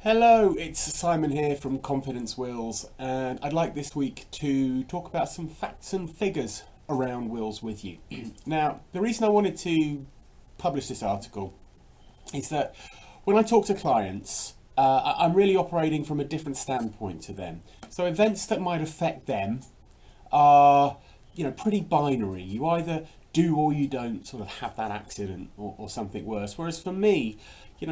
Hello, it's Simon here from Confidence Wills, and I'd like this week to talk about some facts and figures around wills with you. Now, the reason I wanted to publish this article is that when I talk to clients, I'm really operating from a different standpoint to them. So events that might affect them are, pretty binary. You either do or you don't sort of have that accident or something worse. Whereas for me,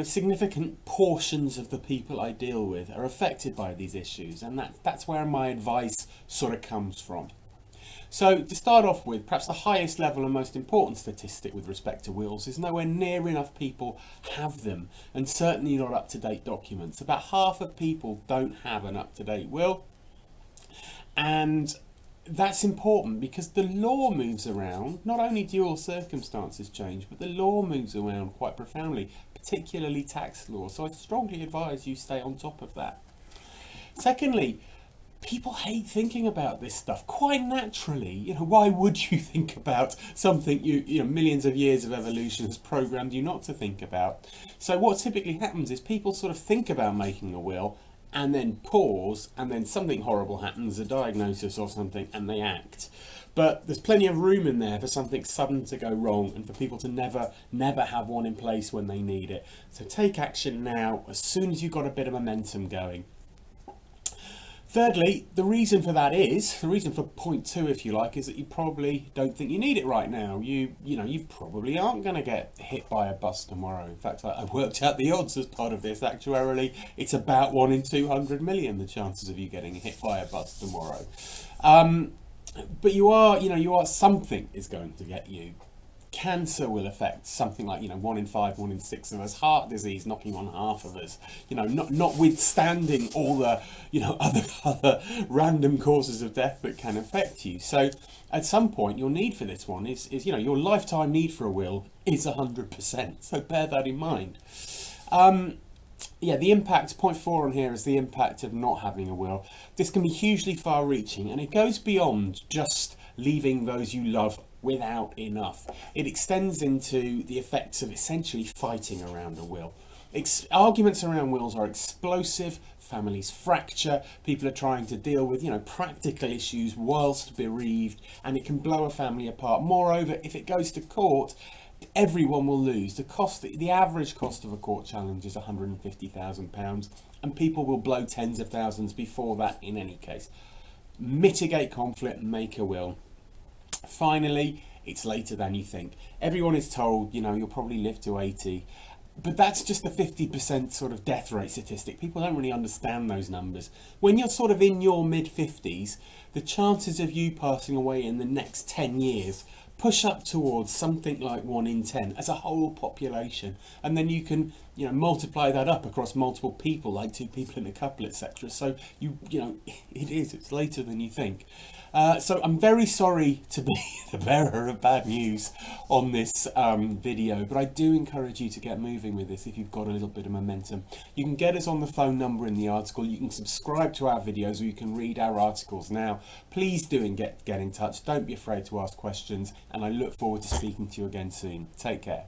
significant portions of the people I deal with are affected by these issues, and that's where my advice sort of comes from. So to start off with, perhaps the highest level and most important statistic with respect to wills is nowhere near enough people have them, and certainly not up-to-date documents. About half of people don't have an up-to-date will, and that's important because the law moves around. Not only do your circumstances change, but the law moves around quite profoundly, particularly tax law. So I strongly advise you stay on top of that. Secondly, people hate thinking about this stuff quite naturally. Why would you think about something millions of years of evolution has programmed you not to think about? So what typically happens is people sort of think about making a will and then pause, and then something horrible happens, a diagnosis or something, and they act. But there's plenty of room in there for something sudden to go wrong and for people to never have one in place when they need it. So take action now, as soon as you've got a bit of momentum going. Thirdly, the reason for point two, if you like, is that you probably don't think you need it right now. You probably aren't going to get hit by a bus tomorrow. In fact, I worked out the odds as part of this. Actuarially, it's about 1 in 200 million, the chances of you getting hit by a bus tomorrow. But something is going to get you. Cancer will affect something like 1 in 5, 1 in 6 of us. Heart disease knocking on half of us. Notwithstanding all the other random causes of death that can affect you. So at some point, your need for this one is your lifetime need for a will is 100%. So bear that in mind. The impact, point 4 on here is the impact of not having a will. This can be hugely far-reaching, and it goes beyond just leaving those you love without enough. It extends into the effects of essentially fighting around a will. Arguments around wills are explosive, families fracture, people are trying to deal with practical issues whilst bereaved, and it can blow a family apart. Moreover, if it goes to court, everyone will lose. The average cost of a court challenge is £150,000, and people will blow tens of thousands before that in any case. Mitigate conflict, make a will. Finally, it's later than you think. Everyone is told, you'll probably live to 80, but that's just a 50% sort of death rate statistic. People don't really understand those numbers. When you're sort of in your mid-50s, the chances of you passing away in the next 10 years push up towards something like 1 in 10 as a whole population, and then you can multiply that up across multiple people, like 2 people in a couple, etc. So it's later than you think. So I'm very sorry to be the bearer of bad news on this video, but I do encourage you to get moving with this if you've got a little bit of momentum. You can get us on the phone number in the article, you can subscribe to our videos, or you can read our articles now. Please do and get in touch. Don't be afraid to ask questions, and I look forward to speaking to you again soon. Take care.